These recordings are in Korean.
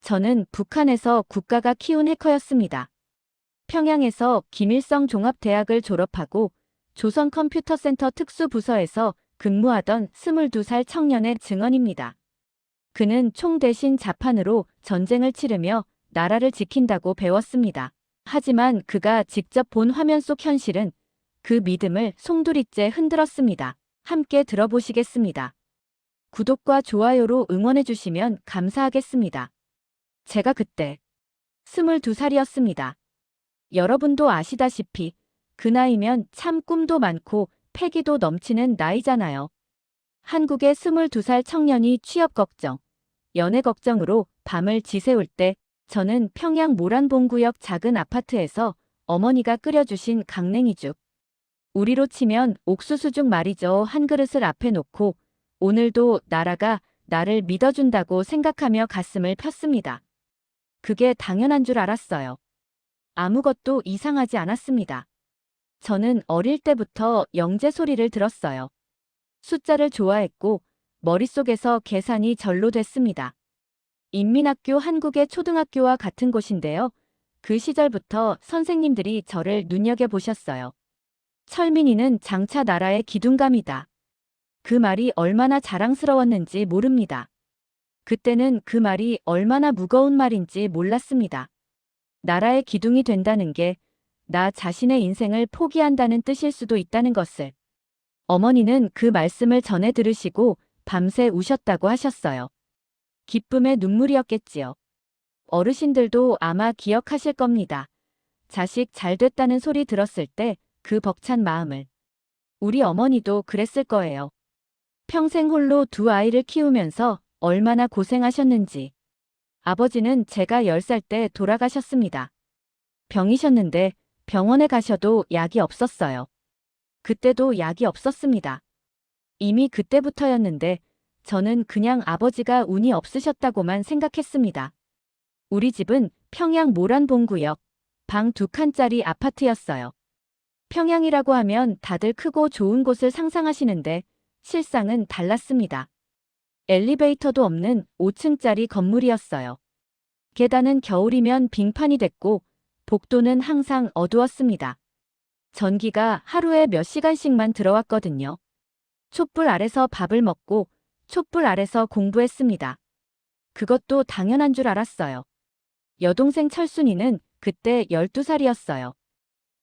저는 북한에서 국가가 키운 해커였습니다. 평양에서 김일성 종합대학을 졸업하고 조선컴퓨터센터 특수부서에서 근무하던 22살 청년의 증언입니다. 그는 총 대신 자판으로 전쟁을 치르며 나라를 지킨다고 배웠습니다. 하지만 그가 직접 본 화면 속 현실은 그 믿음을 송두리째 흔들었습니다. 함께 들어보시겠습니다. 구독과 좋아요로 응원해주시면 감사하겠습니다. 제가 그때 22살이었습니다. 여러분도 아시다시피 그 나이면 참 꿈도 많고 패기도 넘치는 나이잖아요. 한국의 22살 청년이 취업 걱정, 연애 걱정으로 밤을 지새울 때 저는 평양 모란봉구역 작은 아파트에서 어머니가 끓여주신 강냉이죽, 우리로 치면 옥수수죽 말이죠. 한 그릇을 앞에 놓고 오늘도 나라가 나를 믿어준다고 생각하며 가슴을 폈습니다. 그게 당연한 줄 알았어요. 아무것도 이상하지 않았습니다. 저는 어릴 때부터 영재 소리를 들었어요. 숫자를 좋아했고 머릿속에서 계산이 절로 됐습니다. 인민학교 한국의 초등학교와 같은 곳인데요. 그 시절부터 선생님들이 저를 눈여겨보셨어요. 철민이는 장차 나라의 기둥감이다. 그 말이 얼마나 자랑스러웠는지 모릅니다. 그때는 그 말이 얼마나 무거운 말인지 몰랐습니다. 나라의 기둥이 된다는 게 나 자신의 인생을 포기한다는 뜻일 수도 있다는 것을. 어머니는 그 말씀을 전해 들으시고 밤새 우셨다고 하셨어요. 기쁨의 눈물이었겠지요. 어르신들도 아마 기억하실 겁니다. 자식 잘 됐다는 소리 들었을 때 그 벅찬 마음을. 우리 어머니도 그랬을 거예요. 평생 홀로 두 아이를 키우면서 얼마나 고생하셨는지. 아버지는 제가 10살 때 돌아가셨습니다. 병이셨는데 병원에 가셔도 약이 없었어요. 그때도 약이 없었습니다. 이미 그때부터였는데 저는 그냥 아버지가 운이 없으셨다고만 생각했습니다. 우리 집은 평양 모란봉구역 방 2칸짜리 아파트였어요. 평양이라고 하면 다들 크고 좋은 곳을 상상하시는데 실상은 달랐습니다. 엘리베이터도 없는 5층짜리 건물이었어요. 계단은 겨울이면 빙판이 됐고 복도는 항상 어두웠습니다. 전기가 하루에 몇 시간씩만 들어왔거든요. 촛불 아래서 밥을 먹고 촛불 아래서 공부했습니다. 그것도 당연한 줄 알았어요. 여동생 철순이는 그때 12살이었어요.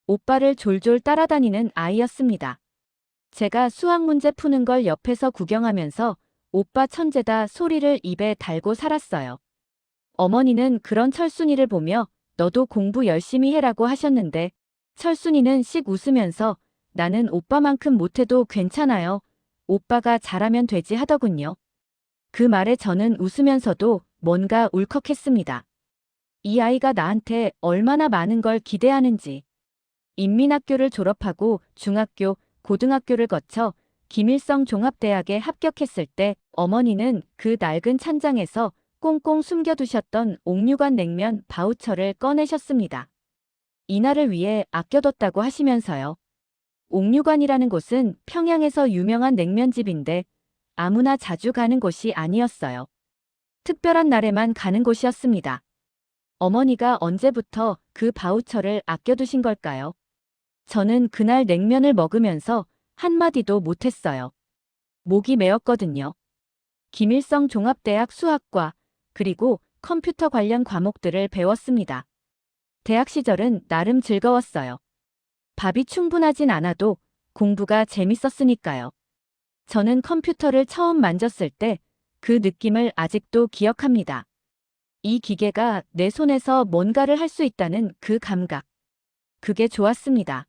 오빠를 졸졸 따라다니는 아이였습니다. 제가 수학 문제 푸는 걸 옆에서 구경하면서 오빠 천재다 소리를 입에 달고 살았어요. 어머니는 그런 철순이를 보며 너도 공부 열심히 해라고 하셨는데 철순이는 씩 웃으면서 나는 오빠만큼 못해도 괜찮아요. 오빠가 잘하면 되지 하더군요. 그 말에 저는 웃으면서도 뭔가 울컥했습니다. 이 아이가 나한테 얼마나 많은 걸 기대하는지. 인민학교를 졸업하고 중학교, 고등학교를 거쳐 김일성 종합대학에 합격했을 때 어머니는 그 낡은 찬장에서 꽁꽁 숨겨두셨던 옥류관 냉면 바우처를 꺼내셨습니다. 이날을 위해 아껴뒀다고 하시면서요. 옥류관이라는 곳은 평양에서 유명한 냉면집인데 아무나 자주 가는 곳이 아니었어요. 특별한 날에만 가는 곳이었습니다. 어머니가 언제부터 그 바우처를 아껴두신 걸까요? 저는 그날 냉면을 먹으면서 한마디도 못했어요. 목이 메었거든요. 김일성 종합대학 수학과 그리고 컴퓨터 관련 과목들을 배웠습니다. 대학 시절은 나름 즐거웠어요. 밥이 충분하진 않아도 공부가 재밌었으니까요. 저는 컴퓨터를 처음 만졌을 때 그 느낌을 아직도 기억합니다. 이 기계가 내 손에서 뭔가를 할 수 있다는 그 감각. 그게 좋았습니다.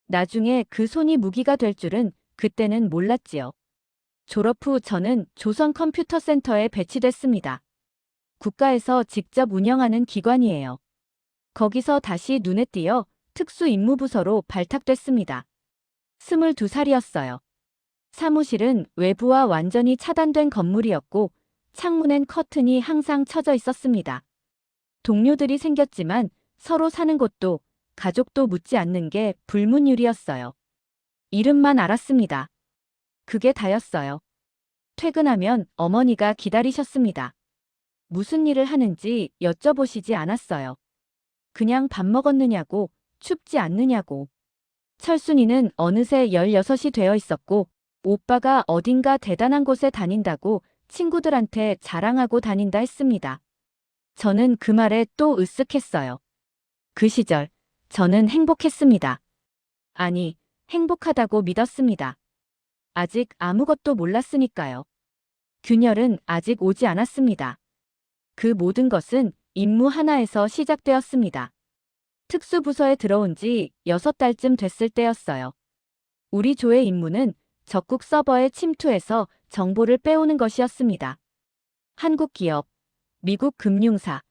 나중에 그 손이 무기가 될 줄은 그때는 몰랐지요. 졸업 후 저는 조선컴퓨터센터에 배치됐습니다. 국가에서 직접 운영하는 기관이에요. 거기서 다시 눈에 띄어 특수임무부서로 발탁됐습니다. 22살이었어요. 사무실은 외부와 완전히 차단된 건물이었고 창문엔 커튼이 항상 쳐져 있었습니다. 동료들이 생겼지만 서로 사는 곳도 가족도 묻지 않는 게 불문율이었어요. 이름만 알았습니다. 그게 다였어요. 퇴근하면 어머니가 기다리셨습니다. 무슨 일을 하는지 여쭤보시지 않았어요. 그냥 밥 먹었느냐고, 춥지 않느냐고. 철순이는 어느새 16이 되어 있었고, 오빠가 어딘가 대단한 곳에 다닌다고 친구들한테 자랑하고 다닌다 했습니다. 저는 그 말에 또 으쓱했어요. 그 시절, 저는 행복했습니다. 아니, 행복하다고 믿었습니다. 아직 아무것도 몰랐으니까요. 균열은 아직 오지 않았습니다. 그 모든 것은 임무 하나에서 시작되었습니다. 특수부서에 들어온 지 6달쯤 됐을 때였어요. 우리 조의 임무는 적국 서버에 침투해서 정보를 빼오는 것이었습니다. 한국 기업, 미국 금융사,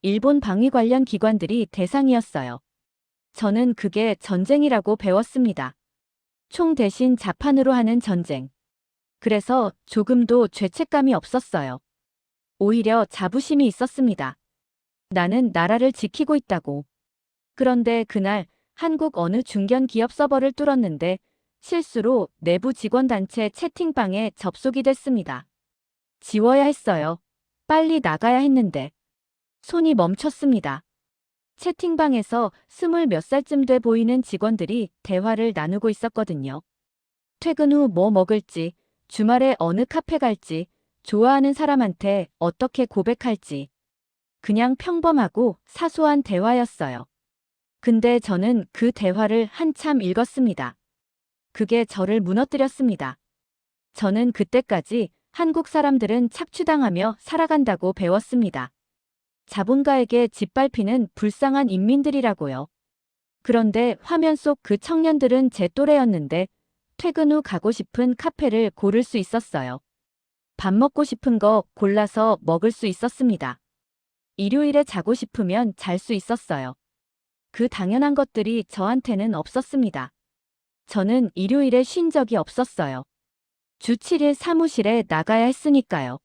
일본 방위 관련 기관들이 대상이었어요. 저는 그게 전쟁이라고 배웠습니다. 총 대신 자판으로 하는 전쟁. 그래서 조금도 죄책감이 없었어요. 오히려 자부심이 있었습니다. 나는 나라를 지키고 있다고. 그런데 그날 한국 어느 중견 기업 서버를 뚫었는데 실수로 내부 직원단체 채팅방에 접속이 됐습니다. 지워야 했어요. 빨리 나가야 했는데. 손이 멈췄습니다. 채팅방에서 20몇 살쯤 돼 보이는 직원들이 대화를 나누고 있었거든요. 퇴근 후 뭐 먹을지, 주말에 어느 카페 갈지, 좋아하는 사람한테 어떻게 고백할지. 그냥 평범하고 사소한 대화였어요. 근데 저는 그 대화를 한참 읽었습니다. 그게 저를 무너뜨렸습니다. 저는 그때까지 한국 사람들은 착취당하며 살아간다고 배웠습니다. 자본가에게 짓밟히는 불쌍한 인민들이라고요. 그런데 화면 속 그 청년들은 제 또래였는데 퇴근 후 가고 싶은 카페를 고를 수 있었어요. 밥 먹고 싶은 거 골라서 먹을 수 있었습니다. 일요일에 자고 싶으면 잘 수 있었어요. 그 당연한 것들이 저한테는 없었습니다. 저는 일요일에 쉰 적이 없었어요. 주 7일 사무실에 나가야 했으니까요.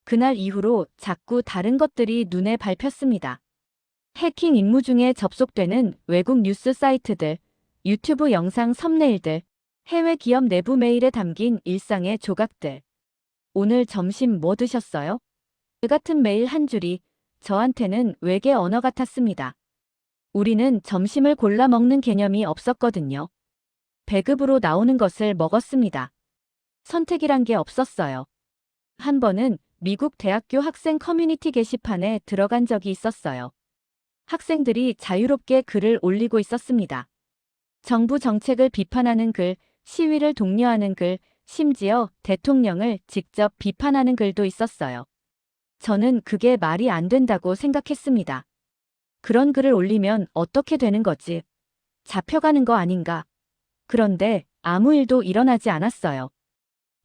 그날 이후로 자꾸 다른 것들이 눈에 밟혔습니다. 해킹 임무 중에 접속되는 외국 뉴스 사이트들, 유튜브 영상 썸네일들, 해외 기업 내부 메일에 담긴 일상의 조각들. 오늘 점심 뭐 드셨어요? 그 같은 메일 한 줄이 저한테는 외계 언어 같았습니다. 우리는 점심을 골라 먹는 개념이 없었거든요. 배급으로 나오는 것을 먹었습니다. 선택이란 게 없었어요. 한 번은 미국 대학교 학생 커뮤니티 게시판에 들어간 적이 있었어요. 학생들이 자유롭게 글을 올리고 있었습니다. 정부 정책을 비판하는 글, 시위를 독려하는 글, 심지어 대통령을 직접 비판하는 글도 있었어요. 저는 그게 말이 안 된다고 생각했습니다. 그런 글을 올리면 어떻게 되는 거지? 잡혀가는 거 아닌가? 그런데 아무 일도 일어나지 않았어요.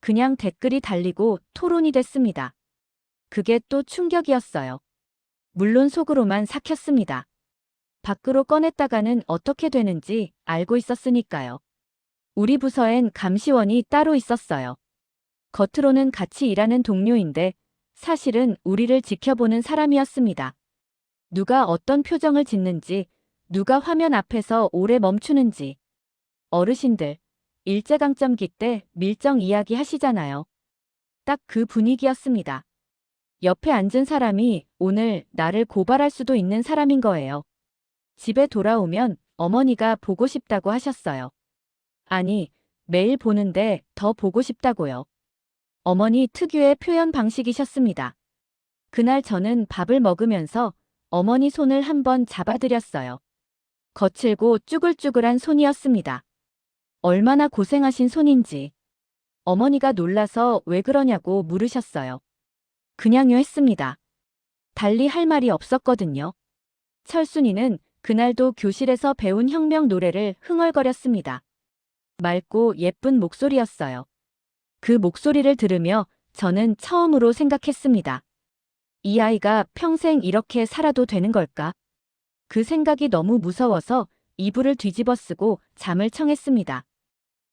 그냥 댓글이 달리고 토론이 됐습니다. 그게 또 충격이었어요. 물론 속으로만 삭혔습니다. 밖으로 꺼냈다가는 어떻게 되는지 알고 있었으니까요. 우리 부서엔 감시원이 따로 있었어요. 겉으로는 같이 일하는 동료인데 사실은 우리를 지켜보는 사람이었습니다. 누가 어떤 표정을 짓는지, 누가 화면 앞에서 오래 멈추는지. 어르신들, 일제강점기 때 밀정 이야기 하시잖아요. 딱 그 분위기였습니다. 옆에 앉은 사람이 오늘 나를 고발할 수도 있는 사람인 거예요. 집에 돌아오면 어머니가 보고 싶다고 하셨어요. 아니, 매일 보는데 더 보고 싶다고요. 어머니 특유의 표현 방식이셨습니다. 그날 저는 밥을 먹으면서 어머니 손을 한번 잡아드렸어요. 거칠고 쭈글쭈글한 손이었습니다. 얼마나 고생하신 손인지. 어머니가 놀라서 왜 그러냐고 물으셨어요. 그냥요 했습니다. 달리 할 말이 없었거든요. 철순이는 그날도 교실에서 배운 혁명 노래를 흥얼거렸습니다. 맑고 예쁜 목소리였어요. 그 목소리를 들으며 저는 처음으로 생각했습니다. 이 아이가 평생 이렇게 살아도 되는 걸까? 그 생각이 너무 무서워서 이불을 뒤집어 쓰고 잠을 청했습니다.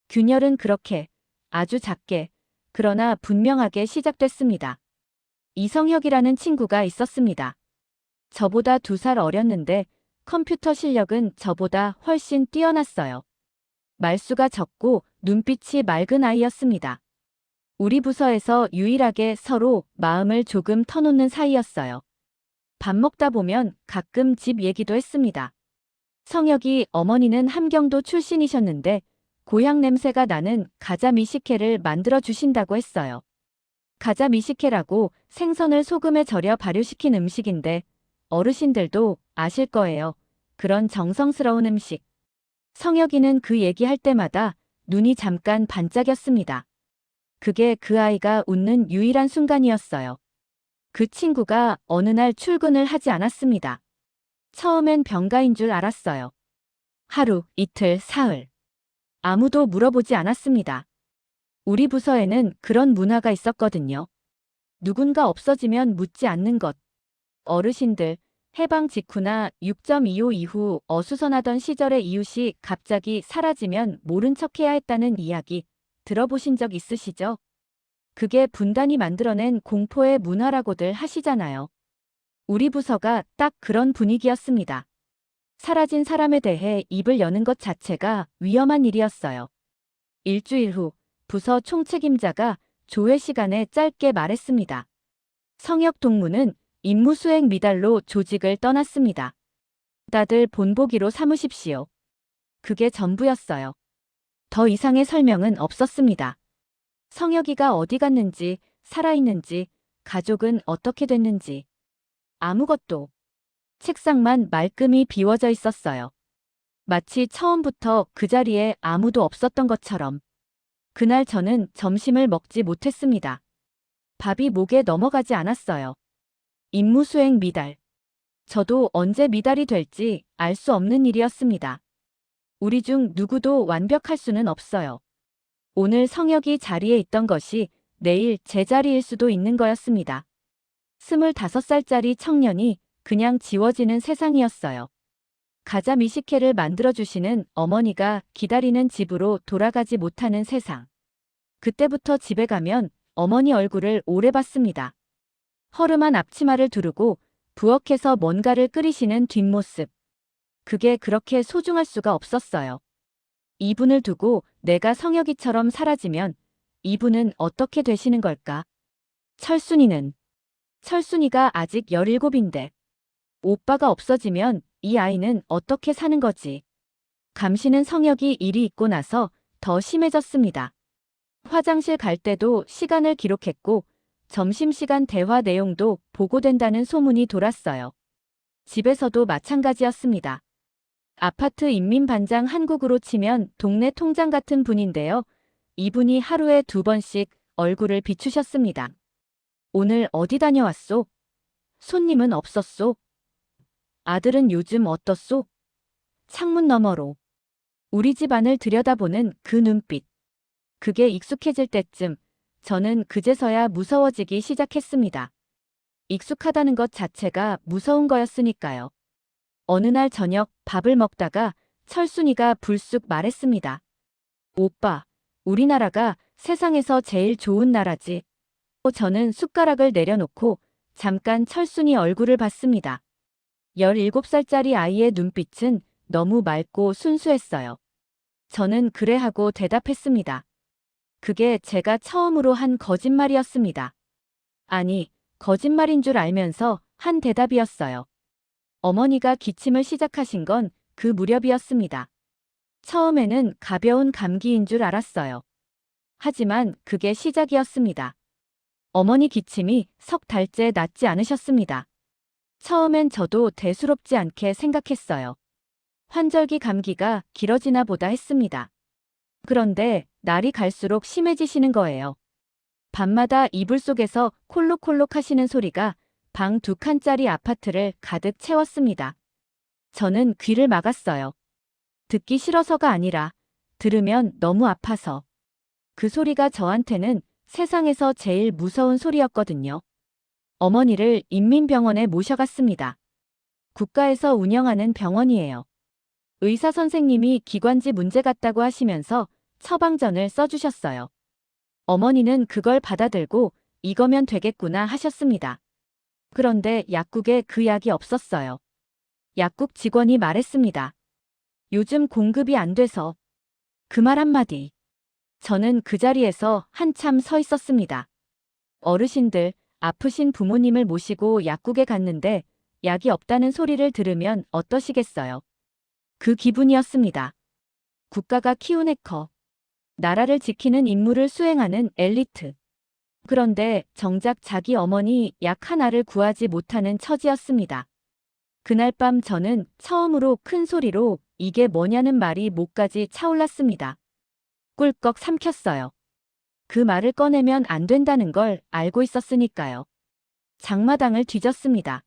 균열은 그렇게 아주 작게 그러나 분명하게 시작됐습니다. 이성혁이라는 친구가 있었습니다. 저보다 2살 어렸는데 컴퓨터 실력은 저보다 훨씬 뛰어났어요. 말수가 적고 눈빛이 맑은 아이였습니다. 우리 부서에서 유일하게 서로 마음을 조금 터놓는 사이였어요. 밥 먹다 보면 가끔 집 얘기도 했습니다. 성혁이 어머니는 함경도 출신이셨는데 고향 냄새가 나는 가자 미식회를 만들어 주신다고 했어요. 가자 미식회라고 생선을 소금에 절여 발효시킨 음식인데 어르신들도 아실 거예요. 그런 정성스러운 음식. 성혁이는 그 얘기할 때마다 눈이 잠깐 반짝였습니다. 그게 그 아이가 웃는 유일한 순간이었어요. 그 친구가 어느 날 출근을 하지 않았습니다. 처음엔 병가인 줄 알았어요. 하루, 이틀, 사흘. 아무도 물어보지 않았습니다. 우리 부서에는 그런 문화가 있었거든요. 누군가 없어지면 묻지 않는 것. 어르신들, 해방 직후나 6.25 이후 어수선하던 시절의 이웃이 갑자기 사라지면 모른 척해야 했다는 이야기 들어보신 적 있으시죠? 그게 분단이 만들어낸 공포의 문화라고들 하시잖아요. 우리 부서가 딱 그런 분위기였습니다. 사라진 사람에 대해 입을 여는 것 자체가 위험한 일이었어요. 일주일 후 부서 총책임자가 조회 시간에 짧게 말했습니다. 성혁 동무는 임무수행 미달로 조직을 떠났습니다. 다들 본보기로 삼으십시오. 그게 전부였어요. 더 이상의 설명은 없었습니다. 성혁이가 어디 갔는지, 살아있는지, 가족은 어떻게 됐는지. 아무것도. 책상만 말끔히 비워져 있었어요. 마치 처음부터 그 자리에 아무도 없었던 것처럼. 그날 저는 점심을 먹지 못했습니다. 밥이 목에 넘어가지 않았어요. 임무수행 미달. 저도 언제 미달이 될지 알 수 없는 일이었습니다. 우리 중 누구도 완벽할 수는 없어요. 오늘 성혁이 자리에 있던 것이 내일 제 자리일 수도 있는 거였습니다. 25살짜리 청년이 그냥 지워지는 세상이었어요. 가자 미식회를 만들어주시는 어머니가 기다리는 집으로 돌아가지 못하는 세상. 그때부터 집에 가면 어머니 얼굴을 오래 봤습니다. 허름한 앞치마를 두르고 부엌에서 뭔가를 끓이시는 뒷모습. 그게 그렇게 소중할 수가 없었어요. 이분을 두고 내가 성혁이처럼 사라지면 이분은 어떻게 되시는 걸까? 철순이가 아직 17인데 오빠가 없어지면 이 아이는 어떻게 사는 거지? 감시는 성혁이 일이 있고 나서 더 심해졌습니다. 화장실 갈 때도 시간을 기록했고 점심시간 대화 내용도 보고된다는 소문이 돌았어요. 집에서도 마찬가지였습니다. 아파트 인민반장 한국으로 치면 동네 통장 같은 분인데요. 이분이 하루에 2번씩 얼굴을 비추셨습니다. 오늘 어디 다녀왔소? 손님은 없었소? 아들은 요즘 어떻소? 창문 너머로. 우리 집 안을 들여다보는 그 눈빛. 그게 익숙해질 때쯤 저는 그제서야 무서워지기 시작했습니다. 익숙하다는 것 자체가 무서운 거였으니까요. 어느 날 저녁 밥을 먹다가 철순이가 불쑥 말했습니다. 오빠, 우리나라가 세상에서 제일 좋은 나라지. 저는 숟가락을 내려놓고 잠깐 철순이 얼굴을 봤습니다. 17살짜리 아이의 눈빛은 너무 맑고 순수했어요. 저는 그래 하고 대답했습니다. 그게 제가 처음으로 한 거짓말이었습니다. 아니, 거짓말인 줄 알면서 한 대답이었어요. 어머니가 기침을 시작하신 건 그 무렵이었습니다. 처음에는 가벼운 감기인 줄 알았어요. 하지만 그게 시작이었습니다. 어머니 기침이 석 달째 낫지 않으셨습니다. 처음엔 저도 대수롭지 않게 생각했어요. 환절기 감기가 길어지나 보다 했습니다. 그런데 날이 갈수록 심해지시는 거예요. 밤마다 이불 속에서 콜록콜록 하시는 소리가 방 2칸짜리 아파트를 가득 채웠습니다. 저는 귀를 막았어요. 듣기 싫어서가 아니라 들으면 너무 아파서. 그 소리가 저한테는 세상에서 제일 무서운 소리였거든요. 어머니를 인민병원에 모셔갔습니다. 국가에서 운영하는 병원이에요. 의사 선생님이 기관지 문제 같다고 하시면서 처방전을 써주셨어요. 어머니는 그걸 받아들고 이거면 되겠구나 하셨습니다. 그런데 약국에 그 약이 없었어요. 약국 직원이 말했습니다. 요즘 공급이 안 돼서. 그 말 한마디. 저는 그 자리에서 한참 서 있었습니다. 어르신들, 아프신 부모님을 모시고 약국에 갔는데 약이 없다는 소리를 들으면 어떠시겠어요? 그 기분이었습니다. 국가가 키운 해커, 나라를 지키는 임무를 수행하는 엘리트. 그런데 정작 자기 어머니 약 하나를 구하지 못하는 처지였습니다. 그날 밤 저는 처음으로 큰 소리로 이게 뭐냐는 말이 목까지 차올랐습니다. 꿀꺽 삼켰어요. 그 말을 꺼내면 안 된다는 걸 알고 있었으니까요. 장마당을 뒤졌습니다.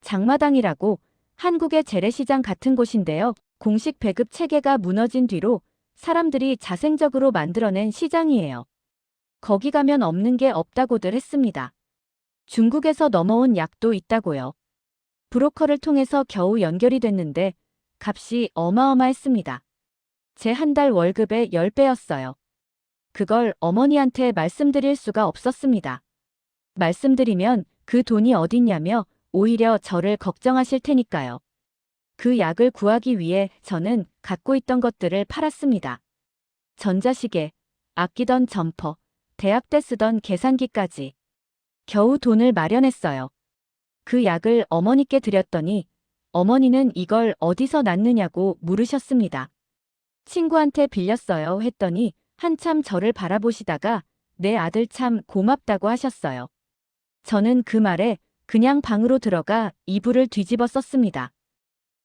장마당이라고 한국의 재래시장 같은 곳인데요. 공식 배급 체계가 무너진 뒤로 사람들이 자생적으로 만들어낸 시장이에요. 거기 가면 없는 게 없다고들 했습니다. 중국에서 넘어온 약도 있다고요. 브로커를 통해서 겨우 연결이 됐는데 값이 어마어마했습니다. 제 한 달 월급의 10배였어요. 그걸 어머니한테 말씀드릴 수가 없었습니다. 말씀드리면 그 돈이 어딨냐며 오히려 저를 걱정하실 테니까요. 그 약을 구하기 위해 저는 갖고 있던 것들을 팔았습니다. 전자시계, 아끼던 점퍼, 대학 때 쓰던 계산기까지. 겨우 돈을 마련했어요. 그 약을 어머니께 드렸더니 어머니는 이걸 어디서 났느냐고 물으셨습니다. 친구한테 빌렸어요 했더니 한참 저를 바라보시다가 내 아들 참 고맙다고 하셨어요. 저는 그 말에 그냥 방으로 들어가 이불을 뒤집어 썼습니다.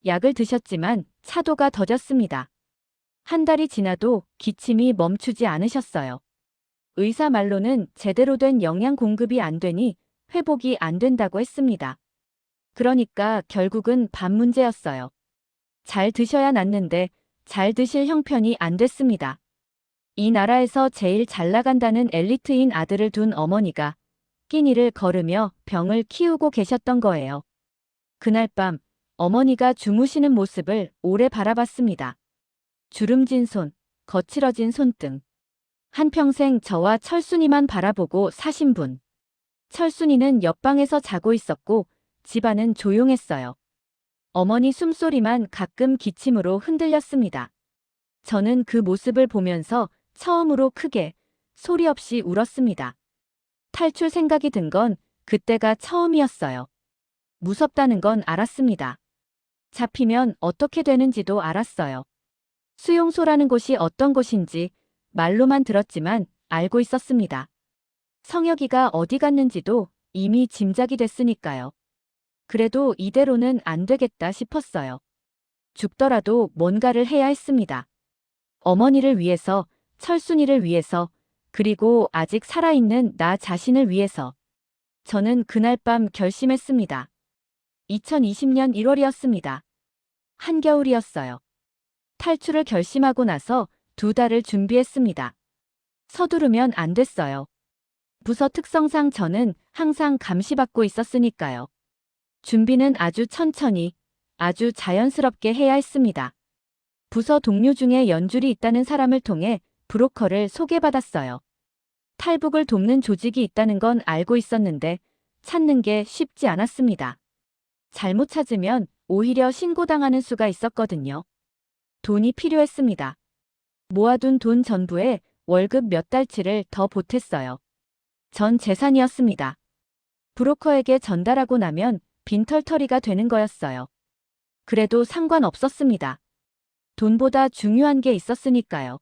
약을 드셨지만 차도가 더뎠습니다. 한 달이 지나도 기침이 멈추지 않으셨어요. 의사 말로는 제대로 된 영양 공급이 안 되니 회복이 안 된다고 했습니다. 그러니까 결국은 밥 문제였어요. 잘 드셔야 낫는데 잘 드실 형편이 안 됐습니다. 이 나라에서 제일 잘 나간다는 엘리트인 아들을 둔 어머니가 끼니를 거르며 병을 키우고 계셨던 거예요. 그날 밤 어머니가 주무시는 모습을 오래 바라봤습니다. 주름진 손, 거칠어진 손등. 한평생 저와 철순이만 바라보고 사신 분. 철순이는 옆방에서 자고 있었고 집안은 조용했어요. 어머니 숨소리만 가끔 기침으로 흔들렸습니다. 저는 그 모습을 보면서 처음으로 크게 소리 없이 울었습니다. 탈출 생각이 든 건 그때가 처음이었어요. 무섭다는 건 알았습니다. 잡히면 어떻게 되는지도 알았어요. 수용소라는 곳이 어떤 곳인지 말로만 들었지만 알고 있었습니다. 성혁이가 어디 갔는지도 이미 짐작이 됐으니까요. 그래도 이대로는 안 되겠다 싶었어요. 죽더라도 뭔가를 해야 했습니다. 어머니를 위해서, 철순이를 위해서, 그리고 아직 살아있는 나 자신을 위해서. 저는 그날 밤 결심했습니다. 2020년 1월이었습니다. 한겨울이었어요. 탈출을 결심하고 나서 2달을 준비했습니다. 서두르면 안 됐어요. 부서 특성상 저는 항상 감시받고 있었으니까요. 준비는 아주 천천히, 아주 자연스럽게 해야 했습니다. 부서 동료 중에 연줄이 있다는 사람을 통해 브로커를 소개받았어요. 탈북을 돕는 조직이 있다는 건 알고 있었는데 찾는 게 쉽지 않았습니다. 잘못 찾으면 오히려 신고당하는 수가 있었거든요. 돈이 필요했습니다. 모아둔 돈 전부에 월급 몇 달치를 더 보탰어요. 전 재산이었습니다. 브로커에게 전달하고 나면 빈털터리가 되는 거였어요. 그래도 상관없었습니다. 돈보다 중요한 게 있었으니까요.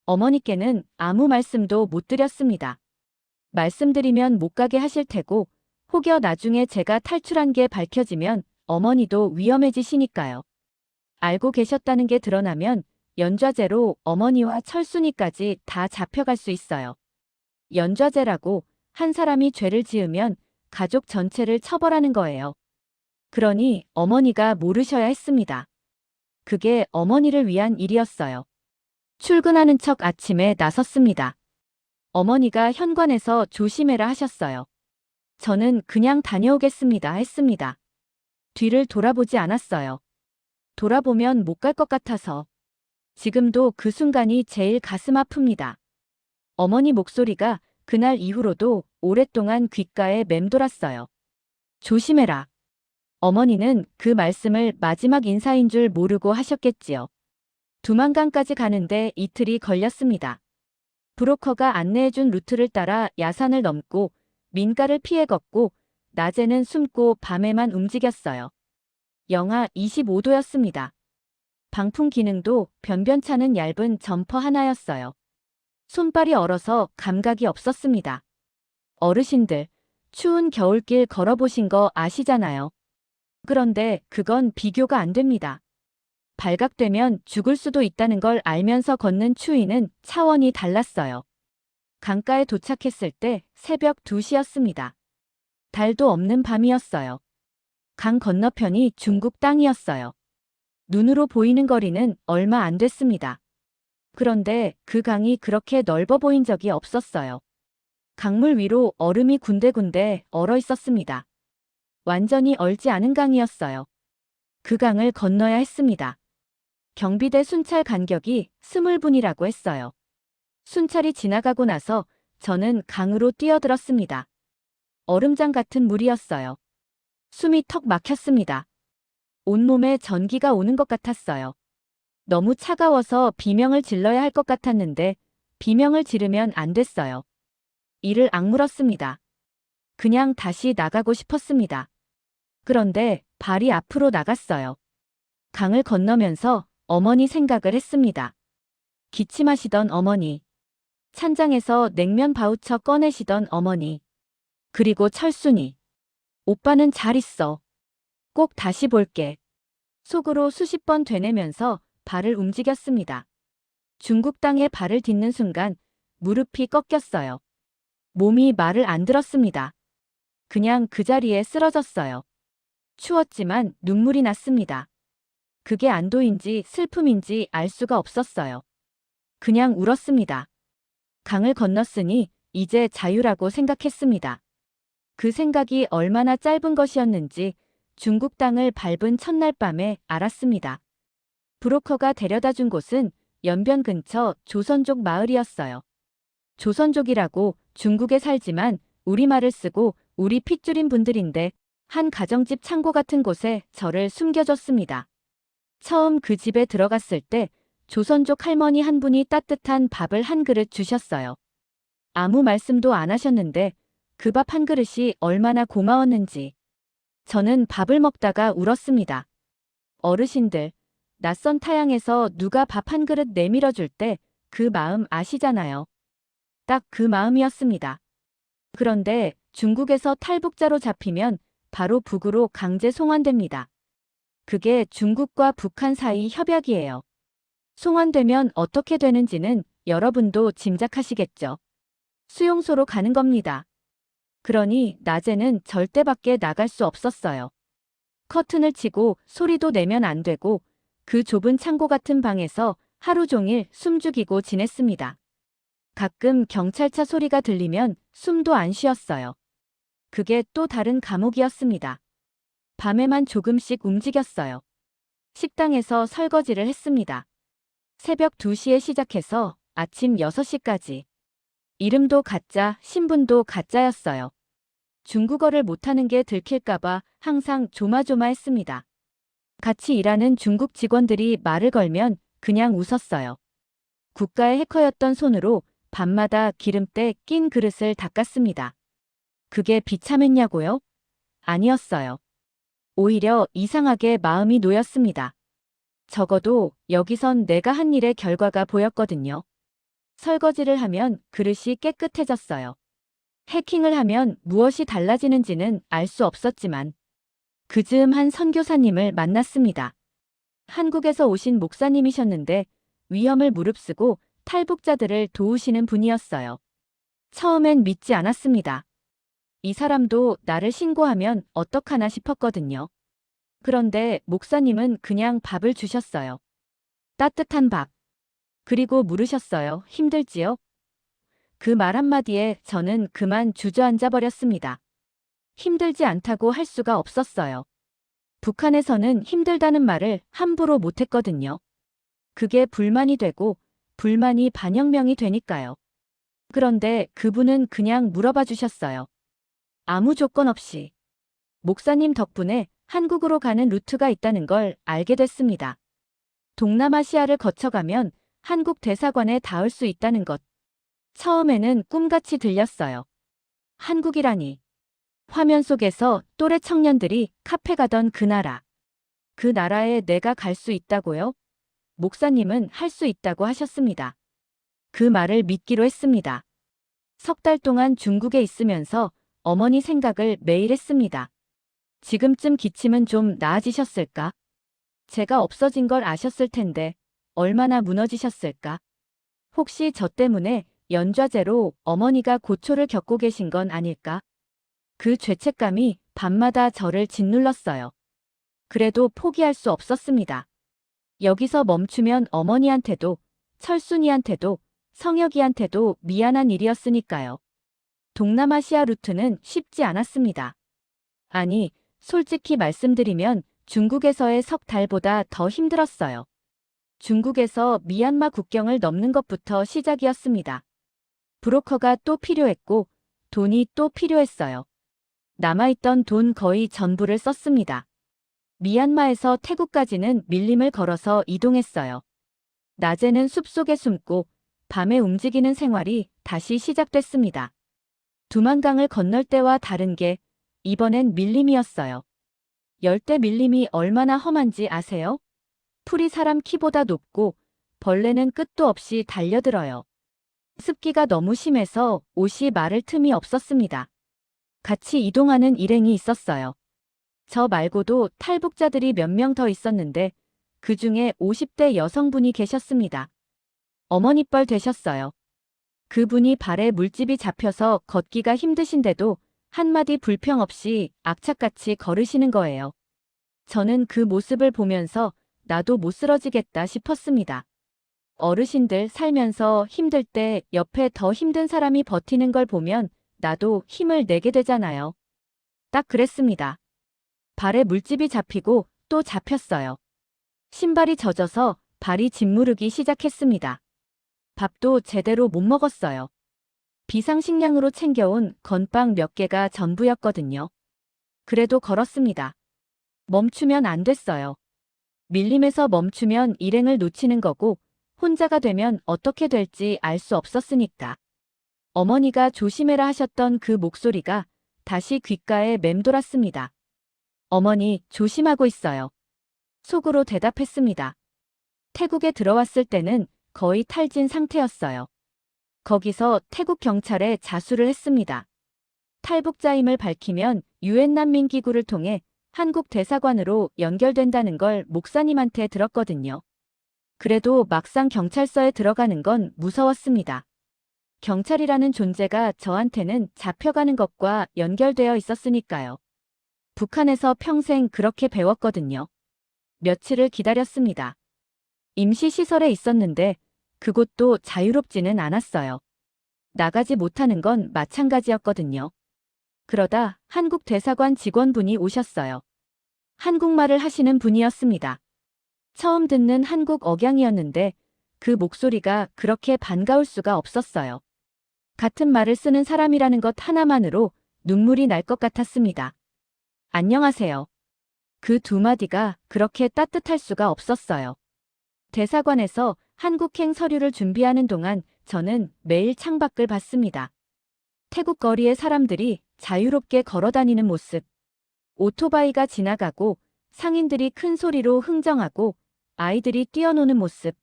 어머니께는 아무 말씀도 못 드렸습니다. 말씀드리면 못 가게 하실 테고 혹여 나중에 제가 탈출한 게 밝혀지면 어머니도 위험해지시니까요. 알고 계셨다는 게 드러나면 연좌제로 어머니와 철순이까지 다 잡혀갈 수 있어요. 연좌제라고 한 사람이 죄를 지으면 가족 전체를 처벌하는 거예요. 그러니 어머니가 모르셔야 했습니다. 그게 어머니를 위한 일이었어요. 출근하는 척 아침에 나섰습니다. 어머니가 현관에서 조심해라 하셨어요. 저는 그냥 다녀오겠습니다 했습니다. 뒤를 돌아보지 않았어요. 돌아보면 못 갈 것 같아서. 지금도 그 순간이 제일 가슴 아픕니다. 어머니 목소리가 그날 이후로도 오랫동안 귓가에 맴돌았어요. 조심해라. 어머니는 그 말씀을 마지막 인사인 줄 모르고 하셨겠지요. 두만강까지 가는데 이틀이 걸렸습니다. 브로커가 안내해준 루트를 따라 야산을 넘고 민가를 피해 걷고 낮에는 숨고 밤에만 움직였어요. 영하 25도였습니다. 방풍 기능도 변변찮은 얇은 점퍼 하나였어요. 손발이 얼어서 감각이 없었습니다. 어르신들, 추운 겨울길 걸어보신 거 아시잖아요. 그런데 그건 비교가 안 됩니다. 발각되면 죽을 수도 있다는 걸 알면서 걷는 추위는 차원이 달랐어요. 강가에 도착했을 때 새벽 2시였습니다. 달도 없는 밤이었어요. 강 건너편이 중국 땅이었어요. 눈으로 보이는 거리는 얼마 안 됐습니다. 그런데 그 강이 그렇게 넓어 보인 적이 없었어요. 강물 위로 얼음이 군데군데 얼어 있었습니다. 완전히 얼지 않은 강이었어요. 그 강을 건너야 했습니다. 경비대 순찰 간격이 20분이라고 했어요. 순찰이 지나가고 나서 저는 강으로 뛰어들었습니다. 얼음장 같은 물이었어요. 숨이 턱 막혔습니다. 온몸에 전기가 오는 것 같았어요. 너무 차가워서 비명을 질러야 할 것 같았는데 비명을 지르면 안 됐어요. 이를 악물었습니다. 그냥 다시 나가고 싶었습니다. 그런데 발이 앞으로 나갔어요. 강을 건너면서 어머니 생각을 했습니다. 기침하시던 어머니. 찬장에서 냉면 바우처 꺼내시던 어머니. 그리고 철순이. 오빠는 잘 있어. 꼭 다시 볼게. 속으로 수십 번 되뇌면서 발을 움직였습니다. 중국 땅에 발을 딛는 순간 무릎이 꺾였어요. 몸이 말을 안 들었습니다. 그냥 그 자리에 쓰러졌어요. 추웠지만 눈물이 났습니다. 그게 안도인지 슬픔인지 알 수가 없었어요. 그냥 울었습니다. 강을 건넜으니 이제 자유라고 생각했습니다. 그 생각이 얼마나 짧은 것이었는지 중국 땅을 밟은 첫날 밤에 알았습니다. 브로커가 데려다 준 곳은 연변 근처 조선족 마을이었어요. 조선족이라고 중국에 살지만 우리말을 쓰고 우리 핏줄인 분들인데 한 가정집 창고 같은 곳에 저를 숨겨줬습니다. 처음 그 집에 들어갔을 때 조선족 할머니 한 분이 따뜻한 밥을 한 그릇 주셨어요. 아무 말씀도 안 하셨는데 그 밥 한 그릇이 얼마나 고마웠는지. 저는 밥을 먹다가 울었습니다. 어르신들, 낯선 타양에서 누가 밥 한 그릇 내밀어 줄 때 그 마음 아시잖아요. 딱 그 마음이었습니다. 그런데 중국에서 탈북자로 잡히면 바로 북으로 강제 송환됩니다. 그게 중국과 북한 사이 협약이에요. 송환되면 어떻게 되는지는 여러분도 짐작하시겠죠. 수용소로 가는 겁니다. 그러니 낮에는 절대 밖에 나갈 수 없었어요. 커튼을 치고 소리도 내면 안 되고 그 좁은 창고 같은 방에서 하루 종일 숨죽이고 지냈습니다. 가끔 경찰차 소리가 들리면 숨도 안 쉬었어요. 그게 또 다른 감옥이었습니다. 밤에만 조금씩 움직였어요. 식당에서 설거지를 했습니다. 새벽 2시에 시작해서 아침 6시까지. 이름도 가짜, 신분도 가짜였어요. 중국어를 못하는 게 들킬까봐 항상 조마조마했습니다. 같이 일하는 중국 직원들이 말을 걸면 그냥 웃었어요. 국가의 해커였던 손으로 밤마다 기름때 낀 그릇을 닦았습니다. 그게 비참했냐고요? 아니었어요. 오히려 이상하게 마음이 놓였습니다. 적어도 여기선 내가 한 일의 결과가 보였거든요. 설거지를 하면 그릇이 깨끗해졌어요. 해킹을 하면 무엇이 달라지는지는 알 수 없었지만 그 즈음 한 선교사님을 만났습니다. 한국에서 오신 목사님이셨는데 위험을 무릅쓰고 탈북자들을 도우시는 분이었어요. 처음엔 믿지 않았습니다. 이 사람도 나를 신고하면 어떡하나 싶었거든요. 그런데 목사님은 그냥 밥을 주셨어요. 따뜻한 밥. 그리고 물으셨어요. 힘들지요? 그 말 한마디에 저는 그만 주저앉아 버렸습니다. 힘들지 않다고 할 수가 없었어요. 북한에서는 힘들다는 말을 함부로 못했거든요. 그게 불만이 되고 불만이 반혁명이 되니까요. 그런데 그분은 그냥 물어봐 주셨어요. 아무 조건 없이. 목사님 덕분에 한국으로 가는 루트가 있다는 걸 알게 됐습니다. 동남아시아를 거쳐가면 한국 대사관에 닿을 수 있다는 것. 처음에는 꿈같이 들렸어요. 한국이라니. 화면 속에서 또래 청년들이 카페 가던 그 나라. 그 나라에 내가 갈 수 있다고요? 목사님은 할 수 있다고 하셨습니다. 그 말을 믿기로 했습니다. 석 달 동안 중국에 있으면서 어머니 생각을 매일 했습니다. 지금쯤 기침은 좀 나아지셨을까? 제가 없어진 걸 아셨을 텐데 얼마나 무너지셨을까? 혹시 저 때문에 연좌제로 어머니가 고초를 겪고 계신 건 아닐까? 그 죄책감이 밤마다 저를 짓눌렀어요. 그래도 포기할 수 없었습니다. 여기서 멈추면 어머니한테도, 철순이한테도, 성혁이한테도 미안한 일이었으니까요. 동남아시아 루트는 쉽지 않았습니다. 아니, 솔직히 말씀드리면 중국에서의 석 달보다 더 힘들었어요. 중국에서 미얀마 국경을 넘는 것부터 시작이었습니다. 브로커가 또 필요했고, 돈이 또 필요했어요. 남아있던 돈 거의 전부를 썼습니다. 미얀마에서 태국까지는 밀림을 걸어서 이동했어요. 낮에는 숲속에 숨고 밤에 움직이는 생활이 다시 시작됐습니다. 두만강을 건널 때와 다른 게 이번엔 밀림이었어요. 열대 밀림이 얼마나 험한지 아세요? 풀이 사람 키보다 높고 벌레는 끝도 없이 달려들어요. 습기가 너무 심해서 옷이 마를 틈이 없었습니다. 같이 이동하는 일행이 있었어요. 저 말고도 탈북자들이 몇 명 더 있었는데 그 중에 50대 여성분이 계셨습니다. 어머니뻘 되셨어요. 그분이 발에 물집이 잡혀서 걷기가 힘드신데도 한마디 불평 없이 악착같이 걸으시는 거예요. 저는 그 모습을 보면서 나도 못 쓰러지겠다 싶었습니다. 어르신들 살면서 힘들 때 옆에 더 힘든 사람이 버티는 걸 보면 나도 힘을 내게 되잖아요. 딱 그랬습니다. 발에 물집이 잡히고 또 잡혔어요. 신발이 젖어서 발이 짓무르기 시작했습니다. 밥도 제대로 못 먹었어요. 비상식량으로 챙겨온 건빵 몇 개가 전부였거든요. 그래도 걸었습니다. 멈추면 안 됐어요. 밀림에서 멈추면 일행을 놓치는 거고 혼자가 되면 어떻게 될지 알 수 없었으니까. 어머니가 조심해라 하셨던 그 목소리가 다시 귓가에 맴돌았습니다. 어머니, 조심하고 있어요. 속으로 대답했습니다. 태국에 들어왔을 때는 거의 탈진 상태였어요. 거기서 태국 경찰에 자수를 했습니다. 탈북자임을 밝히면 유엔 난민기구를 통해 한국 대사관으로 연결된다는 걸 목사님한테 들었거든요. 그래도 막상 경찰서에 들어가는 건 무서웠습니다. 경찰이라는 존재가 저한테는 잡혀가는 것과 연결되어 있었으니까요. 북한에서 평생 그렇게 배웠거든요. 며칠을 기다렸습니다. 임시시설에 있었는데 그곳도 자유롭지는 않았어요. 나가지 못하는 건 마찬가지였거든요. 그러다 한국 대사관 직원분이 오셨어요. 한국말을 하시는 분이었습니다. 처음 듣는 한국 억양이었는데 그 목소리가 그렇게 반가울 수가 없었어요. 같은 말을 쓰는 사람이라는 것 하나만으로 눈물이 날 것 같았습니다. 안녕하세요. 그 두 마디가 그렇게 따뜻할 수가 없었어요. 대사관에서 한국행 서류를 준비하는 동안 저는 매일 창밖을 봤습니다. 태국 거리의 사람들이 자유롭게 걸어다니는 모습. 오토바이가 지나가고 상인들이 큰 소리로 흥정하고 아이들이 뛰어노는 모습.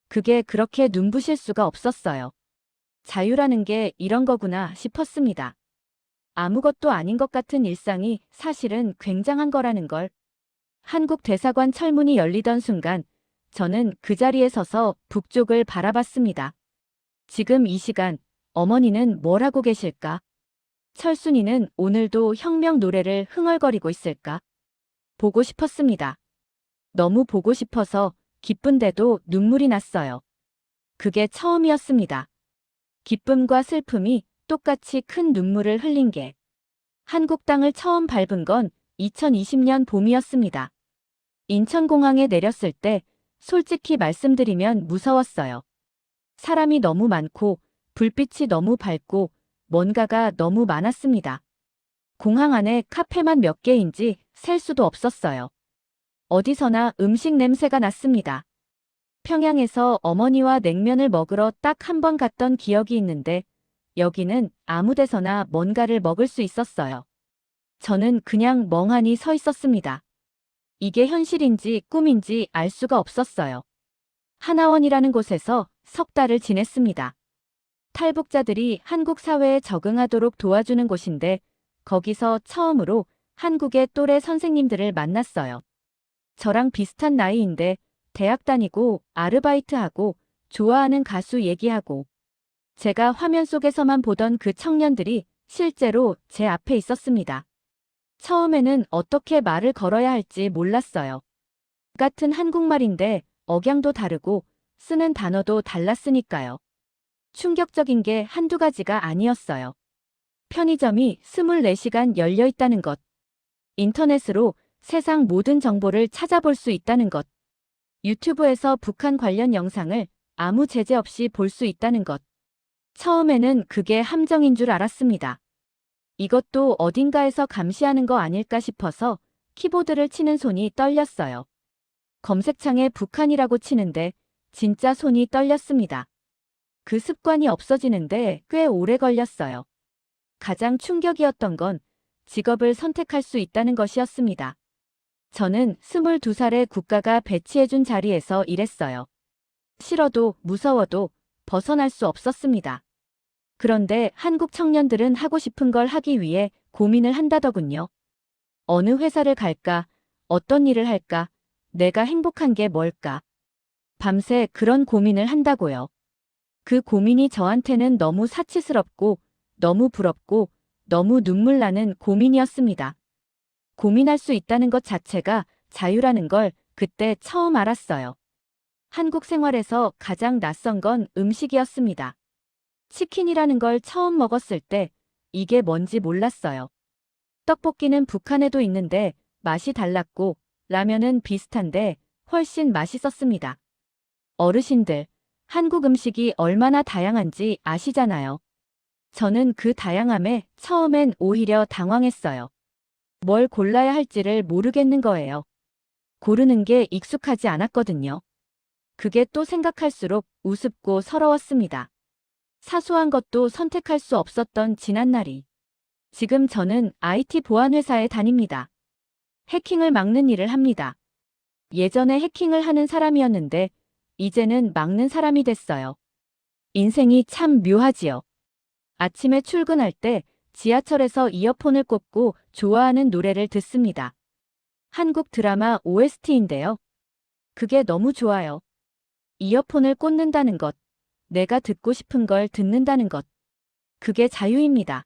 그게 그렇게 눈부실 수가 없었어요. 자유라는 게 이런 거구나 싶었습니다. 아무것도 아닌 것 같은 일상이 사실은 굉장한 거라는 걸. 한국 대사관 철문이 열리던 순간 저는 그 자리에 서서 북쪽을 바라봤습니다. 지금 이 시간 어머니는 뭘 하고 계실까? 철순이는 오늘도 혁명 노래를 흥얼거리고 있을까? 보고 싶었습니다. 너무 보고 싶어서 기쁜데도 눈물이 났어요. 그게 처음이었습니다. 기쁨과 슬픔이 똑같이 큰 눈물을 흘린 게. 한국 땅을 처음 밟은 건 2020년 봄이었습니다. 인천공항에 내렸을 때 솔직히 말씀드리면 무서웠어요. 사람이 너무 많고 불빛이 너무 밝고 뭔가가 너무 많았습니다. 공항 안에 카페만 몇 개인지 셀 수도 없었어요. 어디서나 음식 냄새가 났습니다. 평양에서 어머니와 냉면을 먹으러 딱 한 번 갔던 기억이 있는데 여기는 아무 데서나 뭔가를 먹을 수 있었어요. 저는 그냥 멍하니 서 있었습니다. 이게 현실인지 꿈인지 알 수가 없었어요. 하나원이라는 곳에서 석 달을 지냈습니다. 탈북자들이 한국 사회에 적응하도록 도와주는 곳인데 거기서 처음으로 한국의 또래 선생님들을 만났어요. 저랑 비슷한 나이인데 대학 다니고 아르바이트하고 좋아하는 가수 얘기하고 제가 화면 속에서만 보던 그 청년들이 실제로 제 앞에 있었습니다. 처음에는 어떻게 말을 걸어야 할지 몰랐어요. 같은 한국말인데 억양도 다르고 쓰는 단어도 달랐으니까요. 충격적인 게 한두 가지가 아니었어요. 편의점이 24시간 열려 있다는 것, 인터넷으로 세상 모든 정보를 찾아볼 수 있다는 것, 유튜브에서 북한 관련 영상을 아무 제재 없이 볼 수 있다는 것. 처음에는 그게 함정인 줄 알았습니다. 이것도 어딘가에서 감시하는 거 아닐까 싶어서 키보드를 치는 손이 떨렸어요. 검색창에 북한이라고 치는데 진짜 손이 떨렸습니다. 그 습관이 없어지는데 꽤 오래 걸렸어요. 가장 충격이었던 건 직업을 선택할 수 있다는 것이었습니다. 저는 22살에 국가가 배치해준 자리에서 일했어요. 싫어도 무서워도 벗어날 수 없었습니다. 그런데 한국 청년들은 하고 싶은 걸 하기 위해 고민을 한다더군요. 어느 회사를 갈까? 어떤 일을 할까? 내가 행복한 게 뭘까? 밤새 그런 고민을 한다고요. 그 고민이 저한테는 너무 사치스럽고 너무 부럽고 너무 눈물 나는 고민이었습니다. 고민할 수 있다는 것 자체가 자유라는 걸 그때 처음 알았어요. 한국 생활에서 가장 낯선 건 음식이었습니다. 치킨이라는 걸 처음 먹었을 때 이게 뭔지 몰랐어요. 떡볶이는 북한에도 있는데 맛이 달랐고 라면은 비슷한데 훨씬 맛있었습니다. 어르신들, 한국 음식이 얼마나 다양한지 아시잖아요. 저는 그 다양함에 처음엔 오히려 당황했어요. 뭘 골라야 할지를 모르겠는 거예요. 고르는 게 익숙하지 않았거든요. 그게 또 생각할수록 우습고 서러웠습니다. 사소한 것도 선택할 수 없었던 지난날이. 지금 저는 IT 보안 회사에 다닙니다. 해킹을 막는 일을 합니다. 예전에 해킹을 하는 사람이었는데 이제는 막는 사람이 됐어요. 인생이 참 묘하지요. 아침에 출근할 때 지하철에서 이어폰을 꽂고 좋아하는 노래를 듣습니다. 한국 드라마 OST인데요. 그게 너무 좋아요. 이어폰을 꽂는다는 것, 내가 듣고 싶은 걸 듣는다는 것. 그게 자유입니다.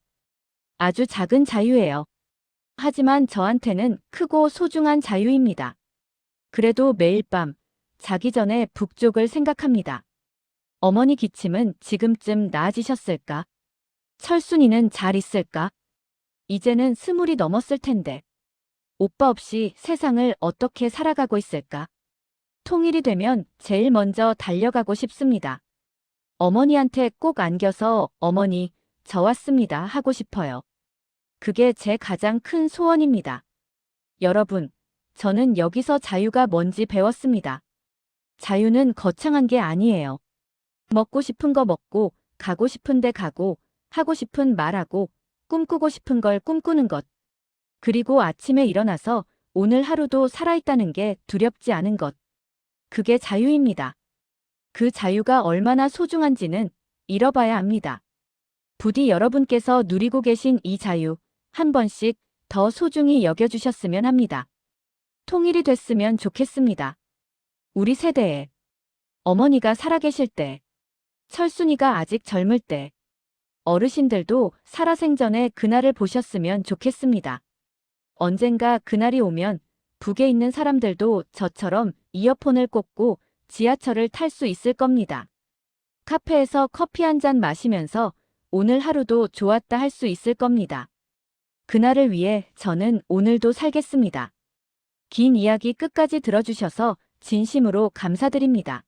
아주 작은 자유예요. 하지만 저한테는 크고 소중한 자유입니다. 그래도 매일 밤 자기 전에 북쪽을 생각합니다. 어머니 기침은 지금쯤 나아지셨을까? 철순이는 잘 있을까? 이제는 20이 넘었을 텐데. 오빠 없이 세상을 어떻게 살아가고 있을까? 통일이 되면 제일 먼저 달려가고 싶습니다. 어머니한테 꼭 안겨서 어머니, 저 왔습니다 하고 싶어요. 그게 제 가장 큰 소원입니다. 여러분, 저는 여기서 자유가 뭔지 배웠습니다. 자유는 거창한 게 아니에요. 먹고 싶은 거 먹고, 가고 싶은 데 가고, 하고 싶은 말하고, 꿈꾸고 싶은 걸 꿈꾸는 것. 그리고 아침에 일어나서 오늘 하루도 살아있다는 게 두렵지 않은 것. 그게 자유입니다. 그 자유가 얼마나 소중한지는 잃어봐야 합니다. 부디 여러분께서 누리고 계신 이 자유, 한 번씩 더 소중히 여겨주셨으면 합니다. 통일이 됐으면 좋겠습니다. 우리 세대에 어머니가 살아계실 때, 철순이가 아직 젊을 때, 어르신들도 살아생전에 그날을 보셨으면 좋겠습니다. 언젠가 그날이 오면 북에 있는 사람들도 저처럼 이어폰을 꽂고 지하철을 탈 수 있을 겁니다. 카페에서 커피 한 잔 마시면서 오늘 하루도 좋았다 할 수 있을 겁니다. 그날을 위해 저는 오늘도 살겠습니다. 긴 이야기 끝까지 들어주셔서 진심으로 감사드립니다.